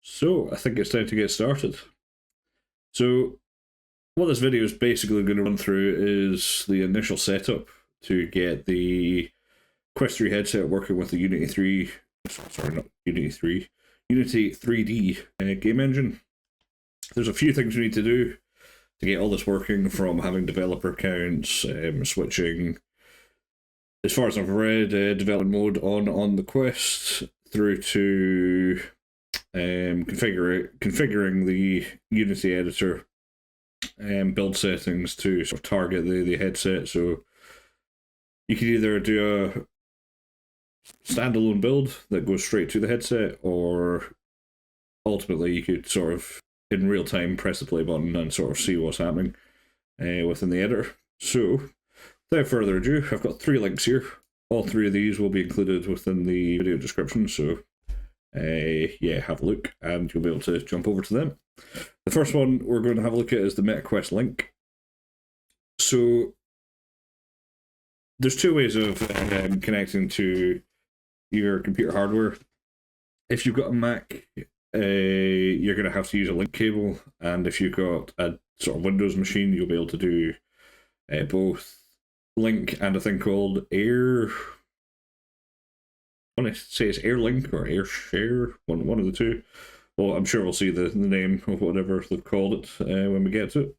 So, I think it's time to get started. So, what this video is basically going to run through is the initial setup to get the Quest 3 headset working with the Unity 3, sorry, not Unity 3, Unity 3D game engine. There's a few things we need to do to get all this working, from having developer accounts, switching, as far as I've read, development mode on the Quest, through to configuring the Unity editor and build settings to sort of target the headset. So you could either do a standalone build that goes straight to the headset, or ultimately you could sort of in real time press the play button and sort of see what's happening within the editor. So without further ado, I've got 3 links here. All 3 of these will be included within the video description, so yeah, have a look and you'll be able to jump over to them. The first one we're going to have a look at is the MetaQuest link. So there's 2 ways of connecting to your computer hardware. If you've got a Mac, you're going to have to use a link cable, and if you've got a sort of Windows machine, you'll be able to do both link and a thing called Air. I want to say it's AirLink or AirShare, one of the 2. Well, I'm sure we'll see the name of whatever they've called it when we get to it.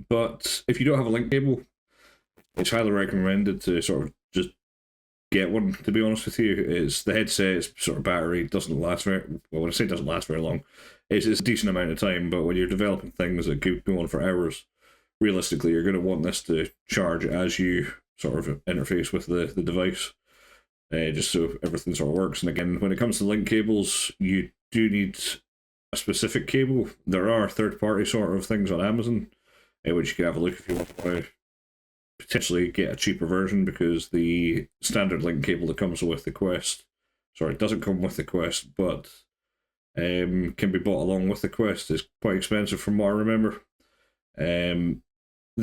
But if you don't have a link cable, it's highly recommended to sort of just get one, to be honest with you. It's the headset's sort of battery doesn't last very well. When I say it doesn't last very long, it's a decent amount of time, but when you're developing things that go on for hours, realistically you're going to want this to charge as you sort of interface with the device. Just so everything sort of works. And again, when it comes to link cables, you do need a specific cable. There are third-party sort of things on Amazon, which you can have a look if you want to potentially get a cheaper version, because the standard link cable that comes with the Quest, sorry, it doesn't come with the Quest, but can be bought along with the Quest, is quite expensive from what I remember. The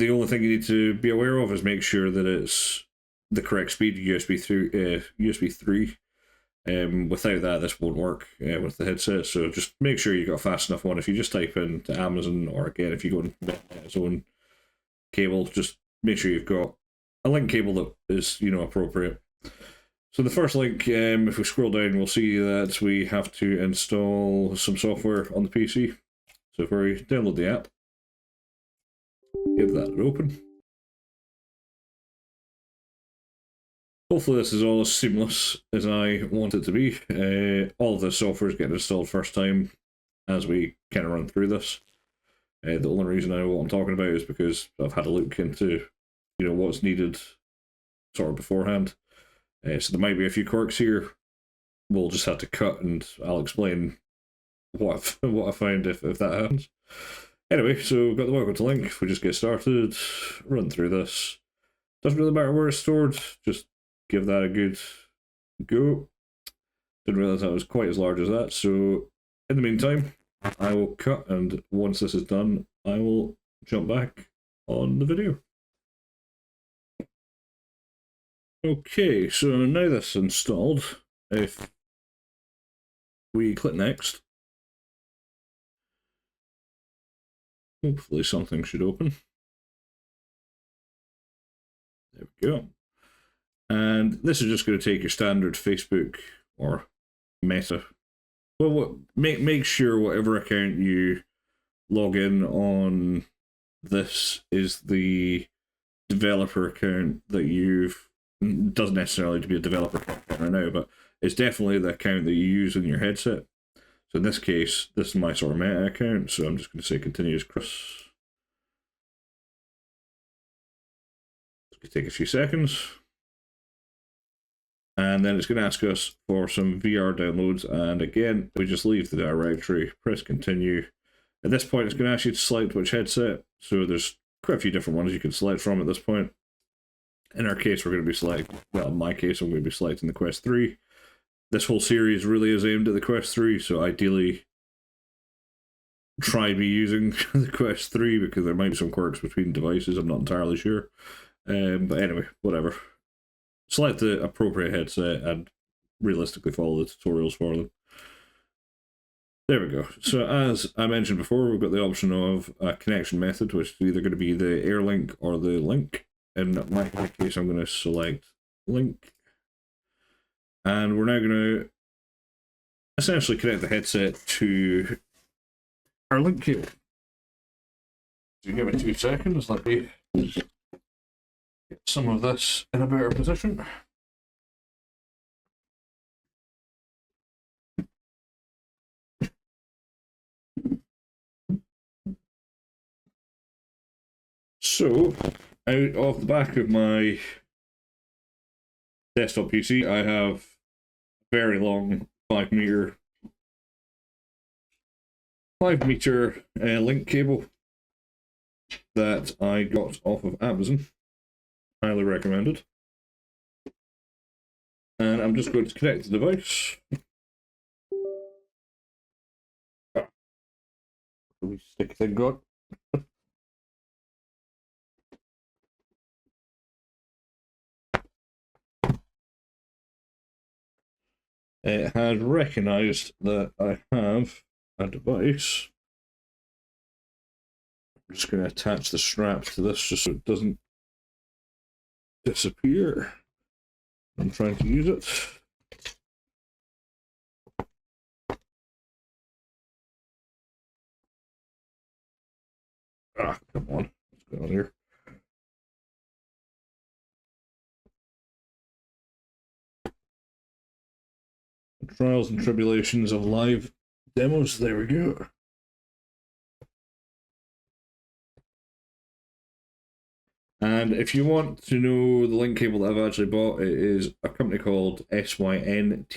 only thing you need to be aware of is make sure that it's the correct speed, USB 3. Without that, this won't work with the headset, so just make sure you got a fast enough one. If you just type into Amazon, or again, if you go in its own cable, just make sure you've got a link cable that is, appropriate. So the first link, if we scroll down, we'll see that we have to install some software on the PC. So if we download the app, give that an open. Hopefully this is all as seamless as I want it to be. All of the software is getting installed first time as we kind of run through this. The only reason I know what I'm talking about is because I've had a look into, what's needed sort of beforehand. So there might be a few quirks here. We'll just have to cut, and I'll explain what I find if that happens. Anyway, so we've got the welcome to link. If we just get started, run through this. Doesn't really matter where it's stored, just give that a good go. Didn't realize that was quite as large as that. So in the meantime, I will cut, and once this is done, I will jump back on the video. Okay, so now that's installed, if we click next, hopefully something should open. There we go. And this is just going to take your standard Facebook or Meta. Well, make sure whatever account you log in on this is the developer account that you've. Doesn't necessarily to be a developer account right now, but it's definitely the account that you use in your headset. So in this case, this is my sort of Meta account, so I'm just going to say continue as Chris. It's going to take a few seconds. And then it's going to ask us for some VR downloads, and again, we just leave the directory, press continue. At this point, it's going to ask you to select which headset, so there's quite a few different ones you can select from at this point. In our case, we're going to be selecting, well, in my case, I'm going to be selecting the Quest 3. This whole series really is aimed at the Quest 3, so ideally try me using the Quest 3, because there might be some quirks between devices, I'm not entirely sure. But anyway, whatever. Select the appropriate headset and realistically follow the tutorials for them. There we go. So as I mentioned before, we've got the option of a connection method, which is either going to be the air link or the link. In my case, I'm going to select link. And we're now going to essentially connect the headset to our link cable. So give it 2 seconds, let me get some of this in a better position. So, out of the back of my desktop PC, I have a very long 5 meter link cable that I got off of Amazon. Highly recommended. And I'm just going to connect the device. Really stick thing got. It has recognized that I have a device. I'm just going to attach the strap to this just so it doesn't disappear. I'm trying to use it. Ah, come on. What's going on here? Trials and tribulations of live demos. There we go. And if you want to know the link cable that I've actually bought, it is a company called SYNTECH.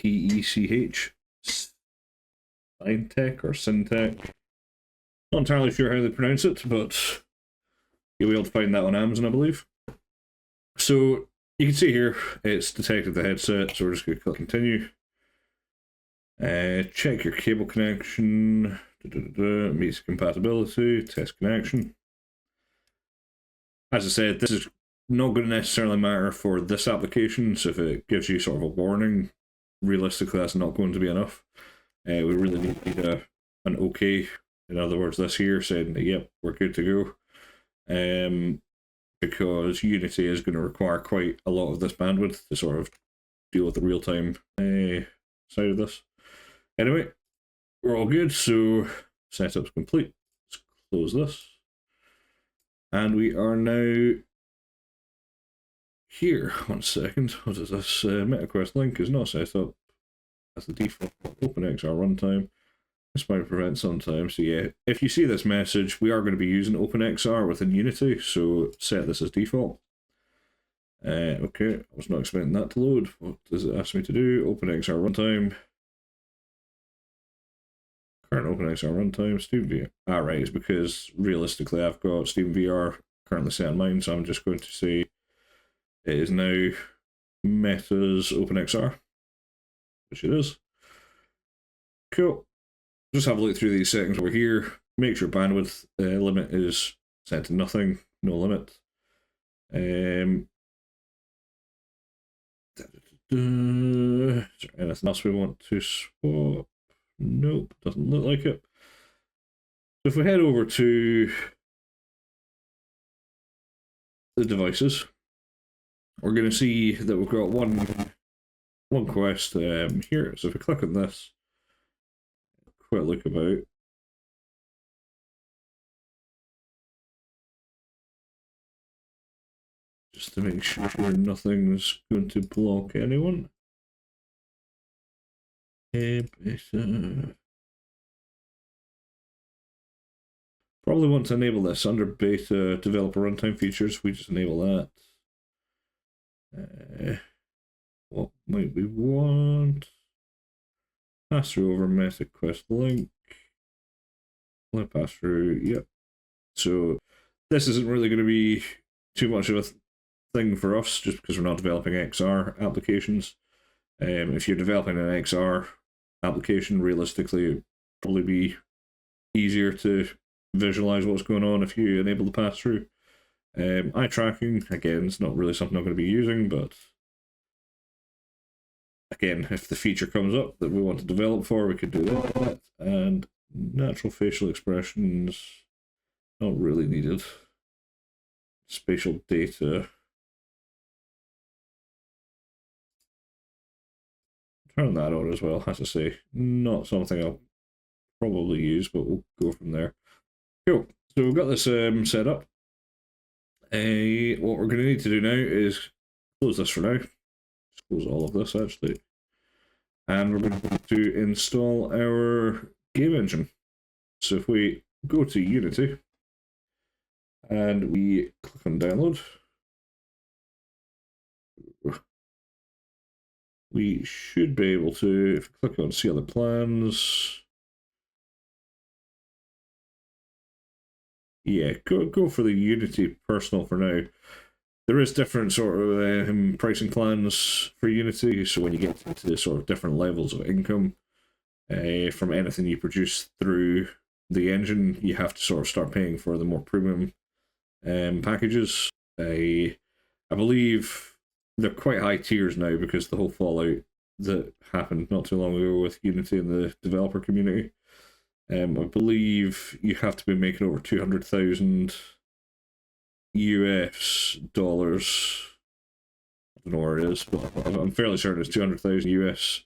Syntech or Syntech. Not entirely sure how they pronounce it, but you'll be able to find that on Amazon, I believe. So you can see here, it's detected the headset, so we're just going to click continue. Check your cable connection, meets compatibility, test connection. As I said, this is not going to necessarily matter for this application, so if it gives you sort of a warning, realistically that's not going to be enough. We really need an OK, in other words, this here saying that, yep, we're good to go. Because Unity is going to require quite a lot of this bandwidth to sort of deal with the real-time side of this. Anyway, we're all good, so setup's complete. Let's close this. And we are now here. 1 second. What is this? MetaQuest link is not set up. That's the default OpenXR runtime. This might prevent sometimes. So yeah, if you see this message, we are going to be using OpenXR within Unity, so set this as default. Okay, I was not expecting that to load. What does it ask me to do? OpenXR runtime. Current OpenXR runtime, SteamVR. Right, it's because realistically I've got SteamVR currently set on mine, so I'm just going to say it is now Meta's OpenXR, which it is. Cool. Just have a look through these settings over here. Make sure bandwidth limit is set to nothing, no limit. Is there anything else we want to swap? Nope, doesn't look like it. So if we head over to the devices, we're going to see that we've got one quest here. So if we click on this, quick look about. Just to make sure nothing's going to block anyone. Probably want to enable this under beta developer runtime features. We just enable that. What might we want? Pass through over MetaQuest link. Let pass through. Yep. So this isn't really going to be too much of a thing for us, just because we're not developing XR applications. If you're developing an XR application, realistically, it'd probably be easier to visualize what's going on if you enable the pass through. Eye tracking, again, it's not really something I'm going to be using, but again, if the feature comes up that we want to develop for, we could do that. And natural facial expressions, not really needed. Spatial data. Turn that on as well, has to say. Not something I'll probably use, but we'll go from there. Cool. So we've got this set up. What we're going to need to do now is close this for now. Just close all of this, actually. And we're going to install our game engine. So if we go to Unity and we click on download, we should be able to, if we click on see other plans, yeah, go for the Unity personal for now. There is different sort of pricing plans for Unity, so when you get into sort of different levels of income from anything you produce through the engine, you have to sort of start paying for the more premium packages. I believe they're quite high tiers now because the whole fallout that happened not too long ago with Unity and the developer community. I believe you have to be making over 200,000 US dollars. I don't know where it is, but I'm fairly certain it's 200,000 US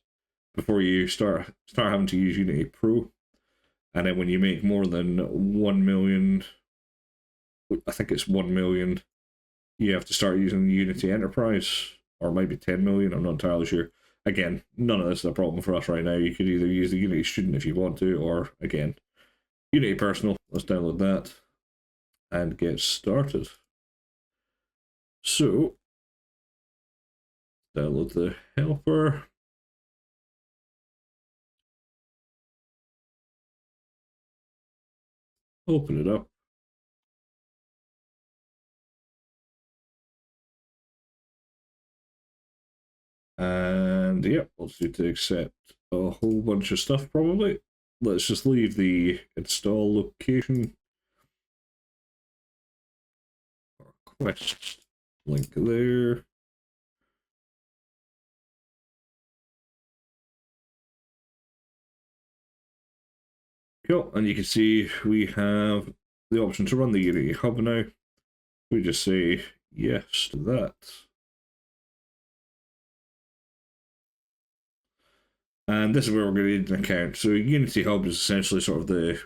before you start having to use Unity Pro. And then when you make more than 1 million, I think it's 1 million, you have to start using Unity Enterprise, or maybe 10 million, I'm not entirely sure. Again, none of this is a problem for us right now. You could either use the Unity Student if you want to, or again, Unity Personal. Let's download that and get started. So, download the helper. Open it up. And yep, let's do to accept a whole bunch of stuff probably. Let's just leave the install location. Or quest link there. Cool, and you can see we have the option to run the Unity Hub now. We just say yes to that. And this is where we're going to need an account. So Unity Hub is essentially sort of the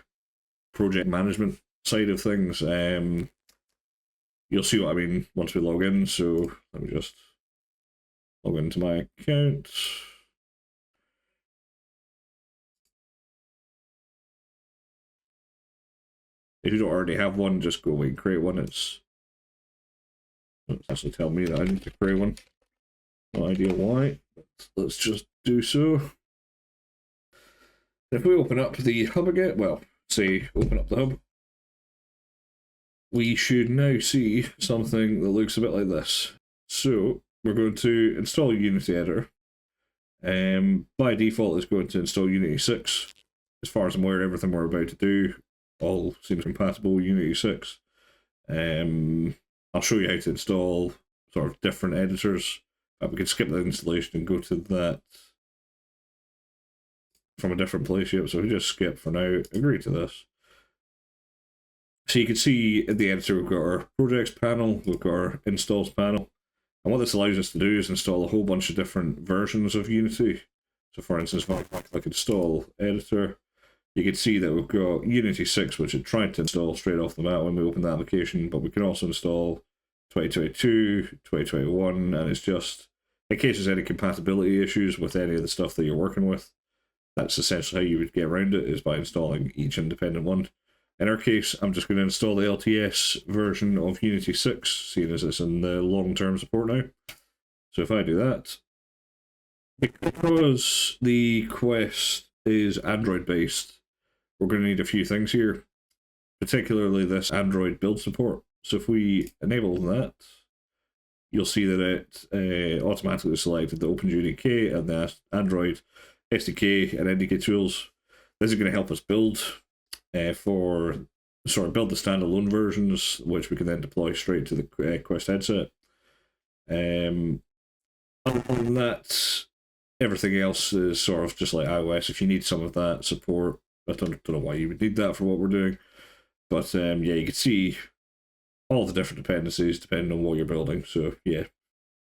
project management side of things. You'll see what I mean once we log in. So let me just log into my account. If you don't already have one, just go away and create one. It's actually tell me that I need to create one. No idea why, but let's just do so. If we open up the hub again, well, say open up the hub, we should now see something that looks a bit like this. So we're going to install Unity Editor. By default, it's going to install Unity 6. As far as I'm aware, everything we're about to do all seems compatible with Unity 6. I'll show you how to install sort of different editors. We can skip the installation and go to that from a different place. Yep, so we just skip for now, agree to this. So you can see in the editor we've got our projects panel, we've got our installs panel, and what this allows us to do is install a whole bunch of different versions of Unity. So for instance, if I click install editor, you can see that we've got Unity 6, which it tried to install straight off the bat when we open the application, but we can also install 2022, 2021, and it's just, in case there's any compatibility issues with any of the stuff that you're working with, that's essentially how you would get around it, is by installing each independent one. In our case, I'm just going to install the LTS version of Unity 6, seeing as it's in the long-term support now. So if I do that, because the Quest is Android-based, we're going to need a few things here, particularly this Android build support. So if we enable that, you'll see that it automatically selected the OpenJDK and the Android SDK and NDK tools. This is going to help us build build the standalone versions, which we can then deploy straight to the Quest headset. Other than that, everything else is sort of just like iOS. If you need some of that support, I don't know why you would need that for what we're doing. But yeah, you can see all the different dependencies depending on what you're building. So yeah,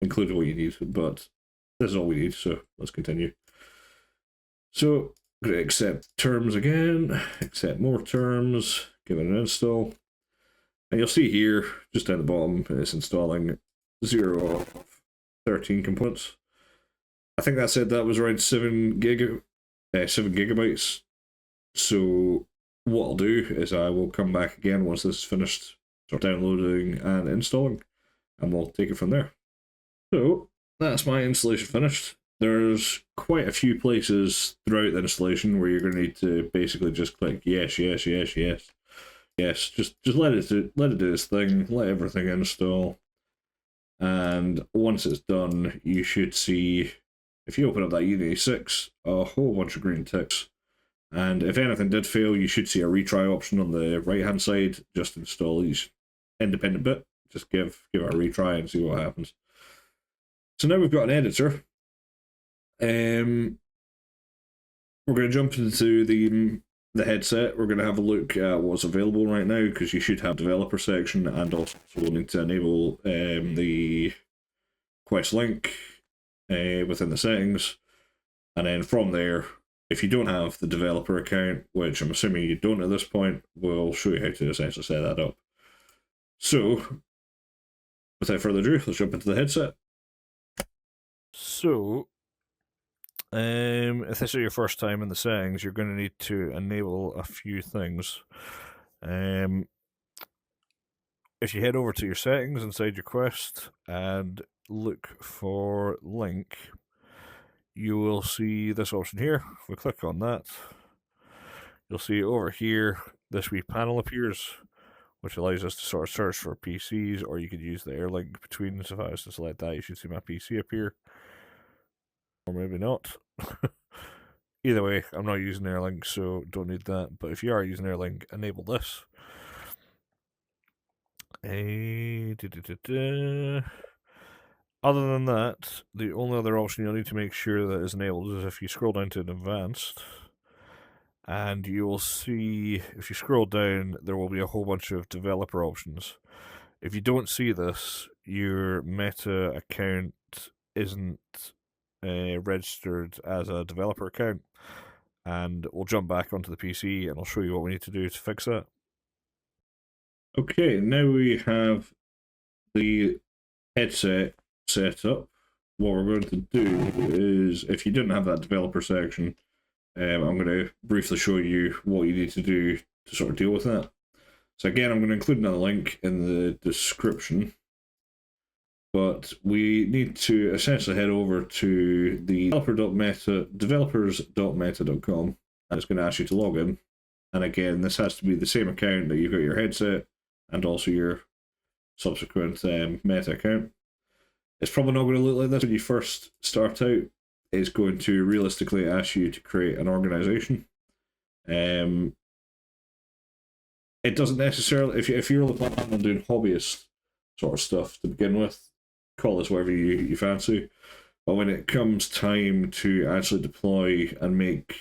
include what you need. But this is all we need, so let's continue. So I'm going to accept terms again, accept more terms, give it an install. And you'll see here, just down the bottom, it's installing 0 of 13 components. I think that said that was around 7 gigabytes. So what I'll do is I will come back again once this is finished, start downloading and installing, and we'll take it from there. So that's my installation finished. There's quite a few places throughout the installation where you're going to need to basically just click yes, yes, yes, yes. Yes, just let it do its thing, let everything install. And once it's done, you should see, if you open up that Unity 6, a whole bunch of green ticks. And if anything did fail, you should see a retry option on the right-hand side. Just install each independent bit. Just give it a retry and see what happens. So now we've got an editor. We're going to jump into the headset. We're going to have a look at what's available right now, because you should have a developer section, and also we'll need to enable the Quest link within the settings. And then from there, if you don't have the developer account, which I'm assuming you don't at this point, we'll show you how to essentially set that up. So, without further ado, let's jump into the headset. So, if this is your first time in the settings, you're going to need to enable a few things. If you head over to your settings inside your Quest and look for link, you will see this option here. If we click on that, you'll see over here this wee panel appears, which allows us to sort of search for PCs, or you could use the air link between. So if I was to select that, you should see my PC appear. Or maybe not. Either way, I'm not using Airlink, so don't need that. But if you are using Airlink, enable this. Other than that, the only other option you'll need to make sure that is enabled is if you scroll down to advanced, and you will see, if you scroll down, there will be a whole bunch of developer options. If you don't see this, your Meta account isn't registered as a developer account, and we'll jump back onto the PC and I'll show you what we need to do to fix that. Okay, now we have the headset set up. What we're going to do is, if you didn't have that developer section, I'm going to briefly show you what you need to do to sort of deal with that. So again, I'm going to include another link in the description, but we need to essentially head over to the developers.meta.com, and it's going to ask you to log in. And again, this has to be the same account that you've got your headset and also your subsequent Meta account. It's probably not going to look like this when you first start out. It's going to realistically ask you to create an organization. It doesn't necessarily, if you're planning on doing hobbyist sort of stuff to begin with, call this whatever you fancy. But when it comes time to actually deploy and make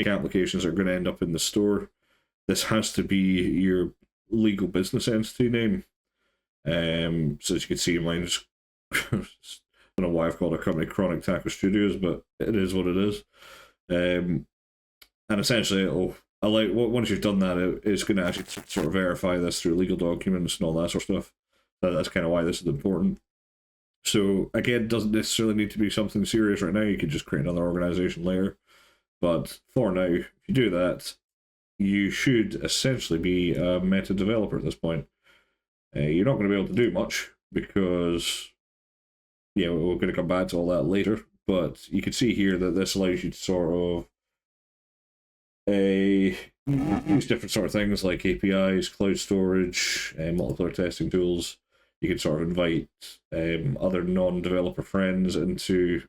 applications that are going to end up in the store, this has to be your legal business entity name. So as you can see, mine's I don't know why I've called our company Chronic Taco Studios, but it is what it is. And essentially, once you've done that, it's going to actually sort of verify this through legal documents and all that sort of stuff. That's kind of why this is important. So again, it doesn't necessarily need to be something serious right now. You could just create another organization later. But for now, if you do that, you should essentially be a Meta developer at this point. You're not going to be able to do much because, yeah, we're going to come back to all that later. But you can see here that this allows you to sort of use different sort of things like APIs, cloud storage, multiplayer testing tools. You can sort of invite other non-developer friends into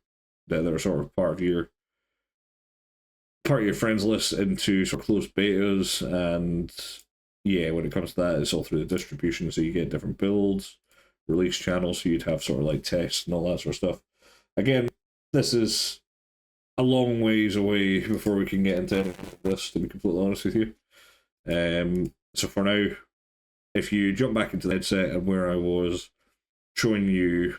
that are sort of part of your friends list into sort of closed betas. And yeah, when it comes to that, it's all through the distribution, so you get different builds, release channels, so you'd have sort of like tests and all that sort of stuff. Again, this is a long ways away before we can get into this, to be completely honest with you. So for now, if you jump back into the headset and where I was showing you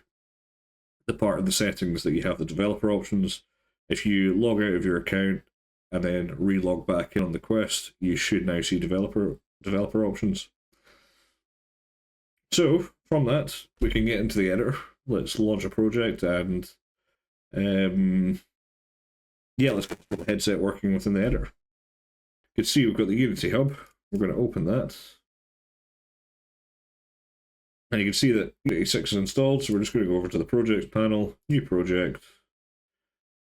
the part of the settings that you have the developer options, if you log out of your account and then re-log back in on the Quest, you should now see developer options. So from that, we can get into the editor. Let's launch a project and yeah, let's get the headset working within the editor. You can see we've got the Unity Hub. We're going to open that. And you can see that Unity 6 is installed, so we're just going to go over to the projects panel, new project.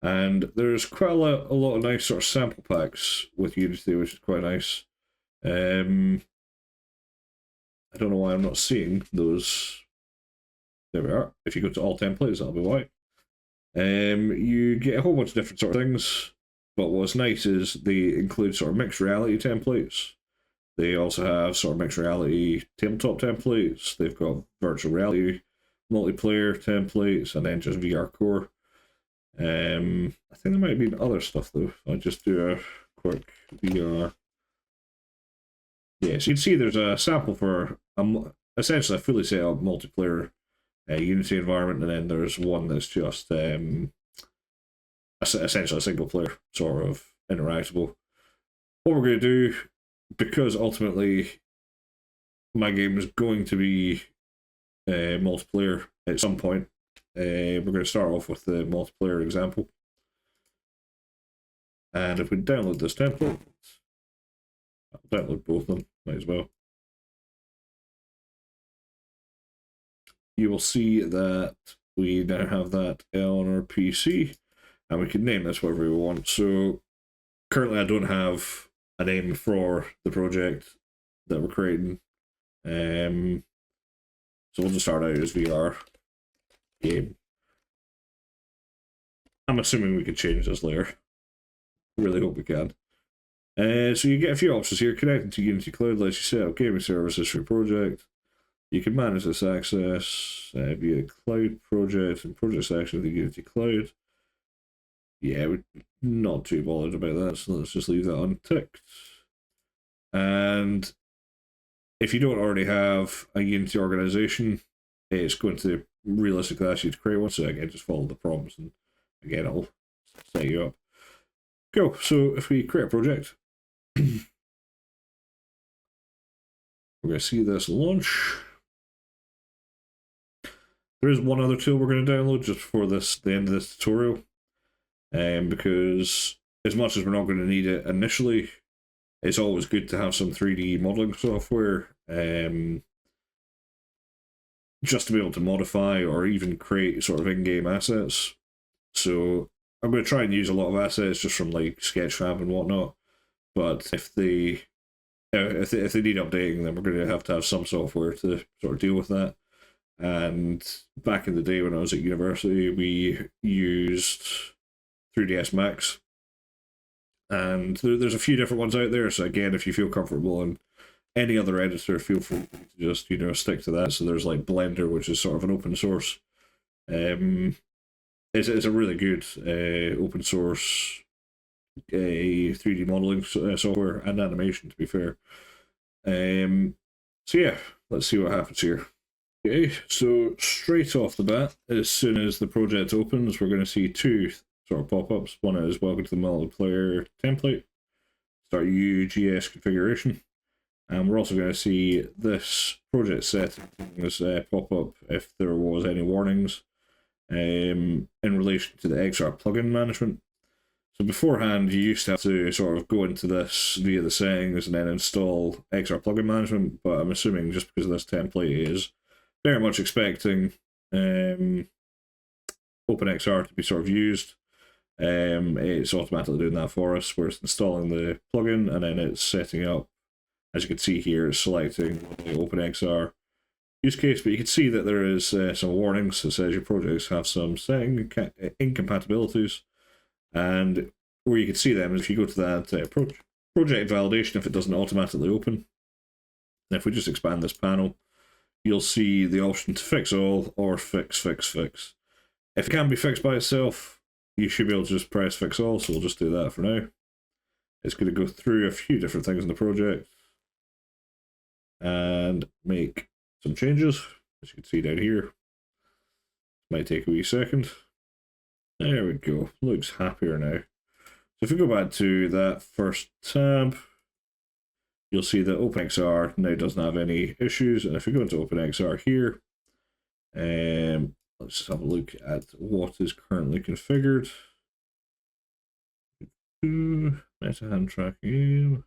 And there's quite a lot of nice sort of sample packs with Unity, which is quite nice. I don't know why I'm not seeing those. There we are. If you go to all templates, that'll be why. You get a whole bunch of different sort of things, but what's nice is they include sort of mixed reality templates. They also have sort of mixed reality tabletop templates. They've got virtual reality multiplayer templates, and then just VR core. I think there might be other stuff though. I'll just do a quick VR. Yeah, so you can see there's a sample for essentially a fully set up multiplayer Unity environment, and then there's one that's just essentially a single player sort of interactable. What we're going to do, because ultimately my game is going to be multiplayer at some point, we're going to start off with the multiplayer example. And if we download this template, I'll download both of them, might as well. You will see that we now have that on our PC, and we can name this whatever we want. So currently I don't have a name for the project that we're creating. So we'll just start out as VR game. I'm assuming we could change this later. Really hope we can. So you get a few options here. Connecting to Unity Cloud lets you set up gaming services for your project. You can manage this access via Cloud Project and Project Section of the Unity Cloud. Yeah, we're not too bothered about that, so let's just leave that unticked. And if you don't already have a Unity organization, it's going to realistically ask you to create one. So again, just follow the prompts, and again, it'll set you up. Cool. So if we create a project, we're going to see this launch. There is one other tool we're going to download just before the end of this tutorial, because as much as we're not going to need it initially, it's always good to have some 3D modeling software, just to be able to modify or even create sort of in-game assets. So I'm going to try and use a lot of assets just from like Sketchfab and whatnot, but if they need updating, then we're going to have some software to sort of deal with that. And back in the day when I was at university, we used 3ds Max, and there's a few different ones out there. So again, if you feel comfortable in any other editor, feel free to just stick to that. So there's like Blender, which is sort of an open source. It's a really good open source 3D modeling software and animation, to be fair. So yeah, let's see what happens here. Okay, so straight off the bat, as soon as the project opens, we're going to see two sort of pop-ups. One is welcome to the multiplayer template, start UGS configuration, and we're also going to see this project settings pop up if there was any warnings in relation to the XR plugin management. So beforehand, you used to have to sort of go into this via the settings and then install XR plugin management, but I'm assuming just because this template is very much expecting OpenXR to be sort of used, it's automatically doing that for us, where it's installing the plugin and then it's setting up. As you can see here, it's selecting the OpenXR use case, but you can see that there is some warnings that says your projects have some setting incompatibilities, and where you can see them is if you go to that project validation, if it doesn't automatically open, and if we just expand this panel, you'll see the option to fix all or fix. If it can be fixed by itself, you should be able to just press fix all, so we'll just do that for now. It's going to go through a few different things in the project and make some changes, as you can see down here. Might take a wee second. There we go, looks happier now. So if we go back to that first tab, you'll see that OpenXR now doesn't have any issues. And if we go into OpenXR here, let's just have a look at what is currently configured. Meta hand tracking.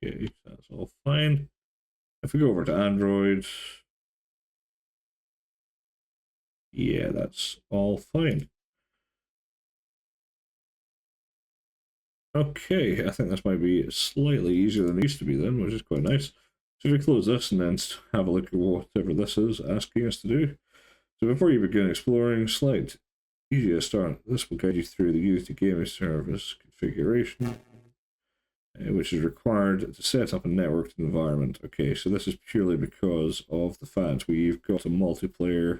Okay, that's all fine. If we go over to Android, yeah, that's all fine. Okay, I think this might be slightly easier than it used to be then, which is quite nice. So if we close this and then have a look at whatever this is asking us to do. So before you begin exploring, select Easy to Start. This will guide you through the Unity Gaming Service configuration, which is required to set up a networked environment. Okay, so this is purely because of the fact we've got a multiplayer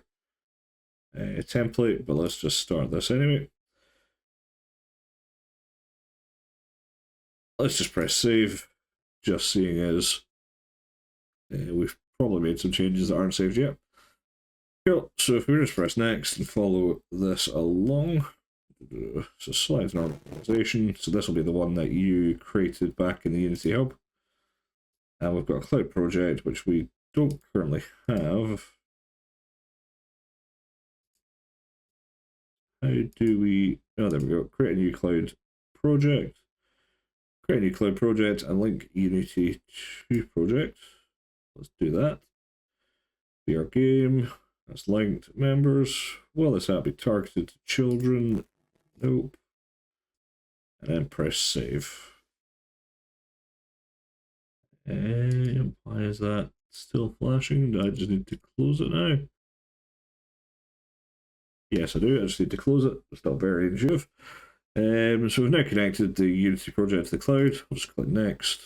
template, but let's just start this anyway. Let's just press save, just seeing as we've probably made some changes that aren't saved yet. Cool, so if we just press next and follow this along, so select normalization, so this will be the one that you created back in the Unity Hub. And we've got a cloud project, which we don't currently have. How do we, oh there we go, create a new cloud project. Create a new cloud project and link Unity to project. Let's do that. Be our game. That's linked members. Will this app be targeted to children? Nope. And then press save. And why is that still flashing? I just need to close it now. Yes, I do. I just need to close it. It's not very intuitive. So we've now connected the Unity project to the cloud. I'll just click next.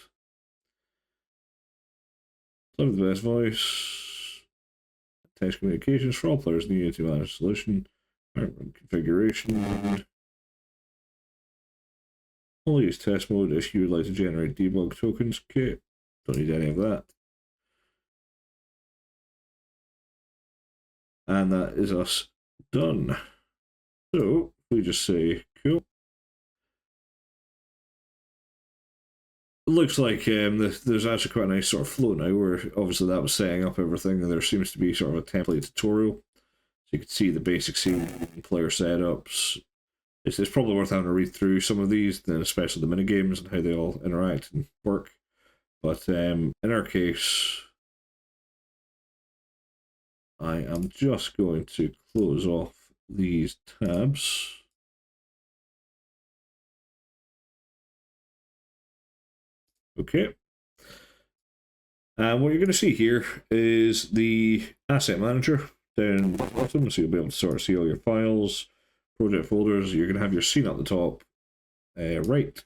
Deliver the best voice. Text communications for all players in the Unity managed solution. Configuration. Only use test mode if you would like to generate debug tokens. Okay, don't need any of that. And that is us done. So we just say cool. It looks like there's actually quite a nice sort of flow now, where obviously that was setting up everything, and there seems to be sort of a template tutorial. So you can see the basic scene, player setups. It's probably worth having a read through some of these, then especially the mini games and how they all interact and work. But in our case, I am just going to close off these tabs. Okay. And what you're going to see here is the asset manager down the bottom, so you'll be able to sort of see all your files, project folders. You're going to have your scene at the top right.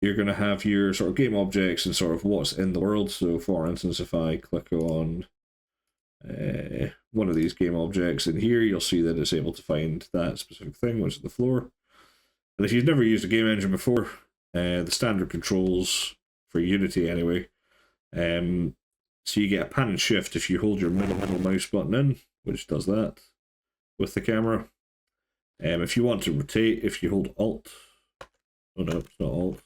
You're going to have your sort of game objects and sort of what's in the world. So for instance, if I click on one of these game objects in here, you'll see that it's able to find that specific thing, which is the floor. And if you've never used a game engine before, the standard controls for Unity anyway, so you get a pan and shift if you hold your middle mouse button in, which does that with the camera. If you want to rotate, if you hold Alt, oh no, it's not Alt.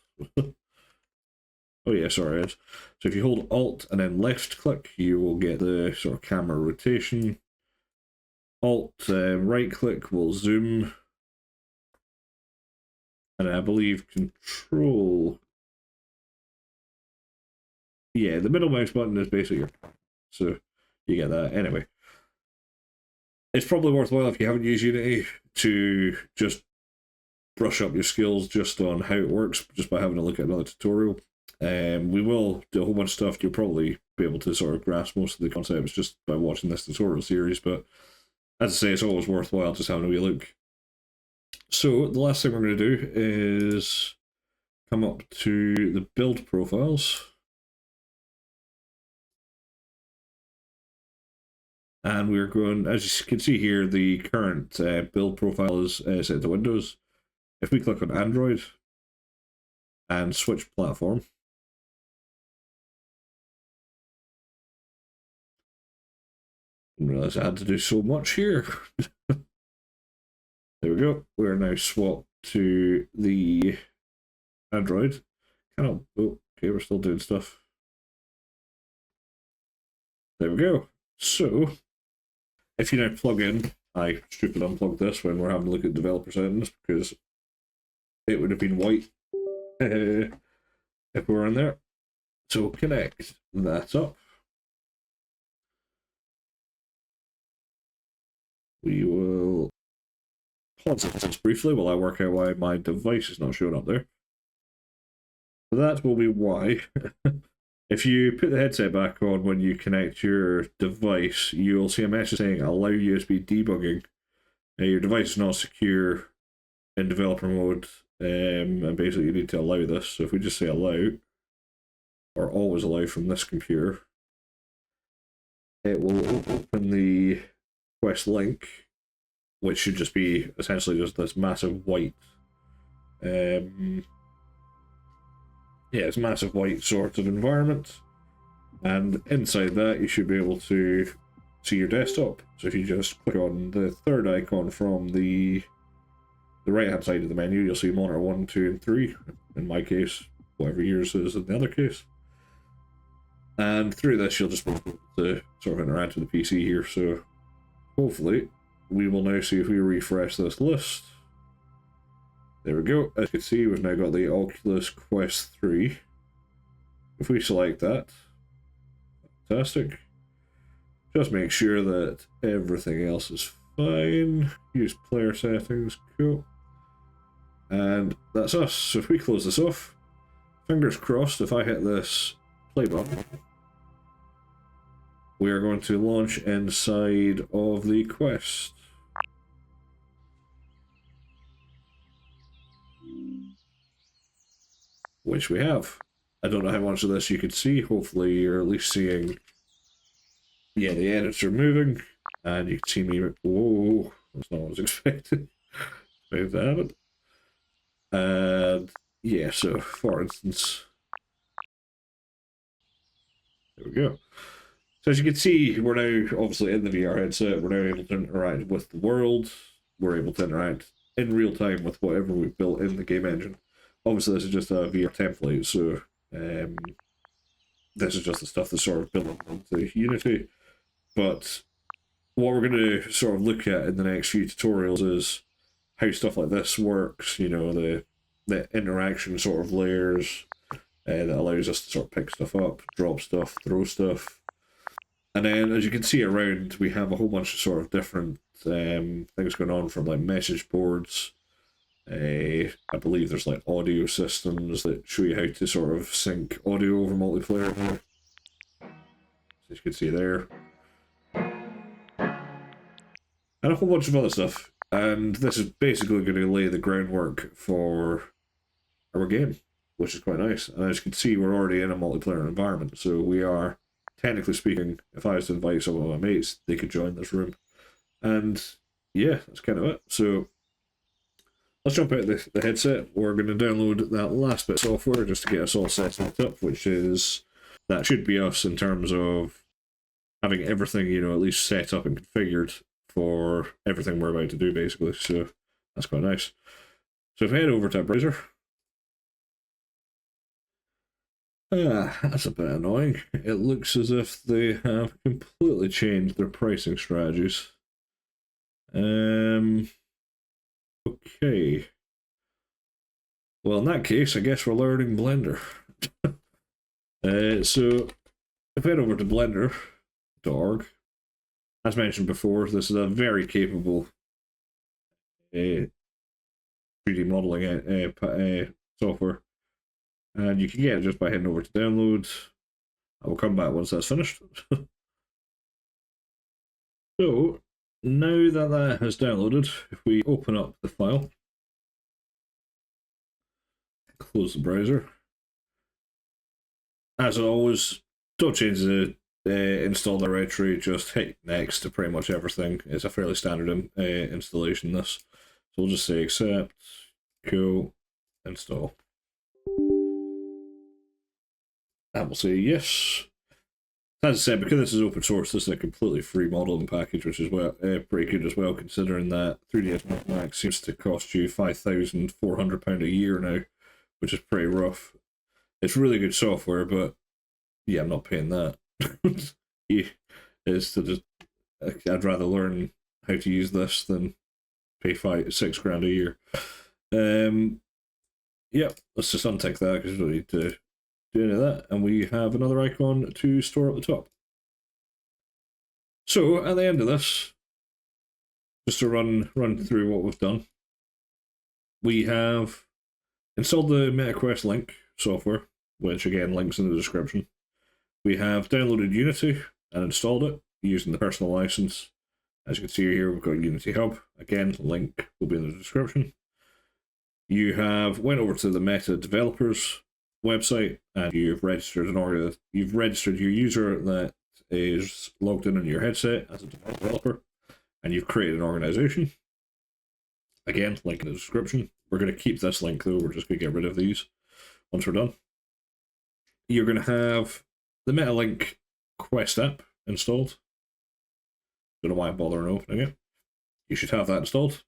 Oh yeah, sorry, it is. So if you hold Alt and then left click, you will get the sort of camera rotation. Alt right click will zoom. And I believe Control. Yeah, the middle mouse button is basically your. So you get that. Anyway, it's probably worthwhile if you haven't used Unity to just brush up your skills just on how it works, just by having a look at another tutorial. We will do a whole bunch of stuff. You'll probably be able to sort of grasp most of the concepts just by watching this tutorial series, but as I say, it's always worthwhile just having a wee look. So the last thing we're going to do is come up to the build profiles. And we're going, as you can see here, the current build profile is set to Windows. If we click on Android and switch platform, I didn't realize I had to do so much here. There we go. We're now swapped to the Android. Oh, okay, we're still doing stuff. There we go. So, if you now plug in, I stupid unplugged this when we're having a look at developer settings because it would have been white if we were in there. So connect that up. We will pause this briefly while I work out why my device is not showing up there. That will be why. If you put the headset back on when you connect your device, you'll see a message saying allow USB debugging. Your device is not secure in developer mode, and basically you need to allow this. So if we just say allow, or always allow from this computer, it will open the Quest link, which should just be essentially just this massive white, it's massive white sort of environment, and inside that you should be able to see your desktop. So if you just click on the third icon from the right hand side of the menu, you'll see monitor 1, 2, and 3. In my case, whatever yours is in the other case. And through this, you'll just be able to sort of interact with the PC here. So hopefully, we will now see if we refresh this list. There we go. As you can see, we've now got the Oculus Quest 3. If we select that, fantastic. Just make sure that everything else is fine. Use player settings, cool. And that's us. So if we close this off, fingers crossed, if I hit this play button, we are going to launch inside of the Quest. Which we have. I don't know how much of this you can see. Hopefully you're at least seeing, yeah, the edits are moving, and you can see me, whoa, that's not what I was expecting. Move that happen. And yeah, so for instance, there we go. So as you can see, we're now obviously in the VR headset. We're now able to interact with the world. We're able to interact in real time with whatever we've built in the game engine. Obviously, this is just a VR template, so this is just the stuff that's sort of built into Unity. But what we're going to sort of look at in the next few tutorials is how stuff like this works, you know, the interaction sort of layers that allows us to sort of pick stuff up, drop stuff, throw stuff. And then, as you can see around, we have a whole bunch of sort of different things going on, from like message boards. I believe there's like audio systems that show you how to sort of sync audio over multiplayer. As you can see there. And a whole bunch of other stuff. And this is basically going to lay the groundwork for our game, which is quite nice. And as you can see, we're already in a multiplayer environment, so we are, technically speaking, if I was to invite some of my mates, they could join this room. And yeah, that's kind of it. So let's jump out the headset. We're going to download that last bit of software just to get us all set up, which is, that should be us in terms of having everything, you know, at least set up and configured for everything we're about to do, basically. So that's quite nice. So if I head over to our browser, that's a bit annoying. It looks as if they have completely changed their pricing strategies. Okay. Well, in that case, I guess we're learning Blender. So if I head over to blender.org, as mentioned before, this is a very capable 3D modeling software. And you can get it just by heading over to download. I will come back once that's finished. So, now that that has downloaded, if we open up the file, close the browser. As always, don't change the install directory, just hit next to pretty much everything. It's a fairly standard installation, this. So we'll just say accept, cool, install. And we'll say yes. As I said, because this is open source, this is a completely free modeling package, which is pretty good as well, considering that 3ds Max seems to cost you £5,400 a year now, which is pretty rough. It's really good software, but yeah, I'm not paying that. Yeah, it's to just, I'd rather learn how to use this than pay $6 grand a year. Yeah, let's just untick that because we don't need to do any of that, and we have another icon to store at the top. So at the end of this, just to run through what we've done, we have installed the MetaQuest Link software, which again links in the description. We have downloaded Unity and installed it using the personal license. As you can see here, we've got Unity Hub. Again, link will be in the description. You have went over to the Meta developers website and you've registered your user that is logged in on your headset as a developer, and you've created an organization. Again, link in the description. We're going to keep this link though, we're just going to get rid of these once we're done. You're going to have the MetaLink Quest app installed. Don't know why I'm bothering opening it. You should have that installed.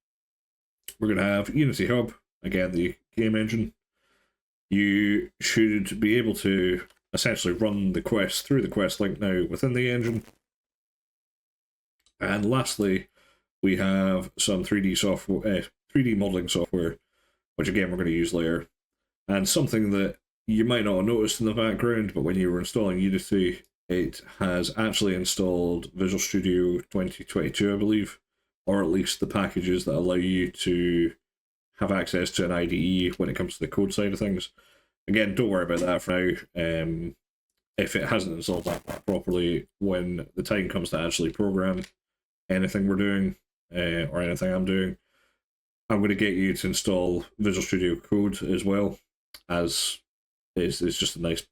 We're going to have Unity Hub, again the game engine. You should be able to essentially run the quest through the Quest link now within the engine. And lastly, we have some 3D software, 3D modeling software, which again we're going to use later. And something that you might not have noticed in the background, but when you were installing Unity, it has actually installed Visual Studio 2022, I believe, or at least the packages that allow you to have access to an IDE when it comes to the code side of things. Again, don't worry about that for now. If it hasn't installed that properly, when the time comes to actually program anything we're doing, or anything I'm doing, I'm going to get you to install Visual Studio Code as well, as it's just a nice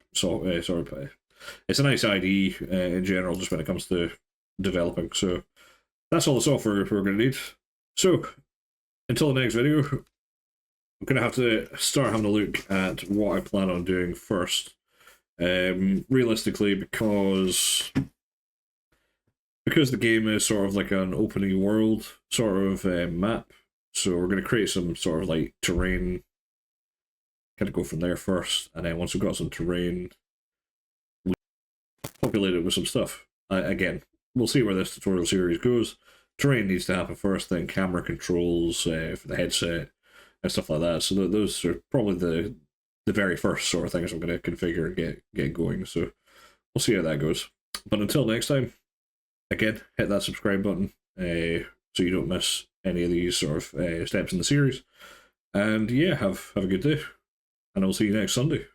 it's a nice IDE in general, just when it comes to developing. So that's all the software we're going to need. So until the next video, I'm going to have to start having a look at what I plan on doing first. Realistically, because the game is sort of like an opening world sort of map, so we're going to create some sort of like terrain, kind of go from there first, and then once we've got some terrain, we populate it with some stuff. Again, we'll see where this tutorial series goes. Terrain needs to happen first, then camera controls for the headset and stuff like that. So those are probably the very first sort of things I'm going to configure and get going. So we'll see how that goes. But until next time, again, hit that subscribe button so you don't miss any of these sort of steps in the series. And yeah, have a good day, and I'll see you next Sunday.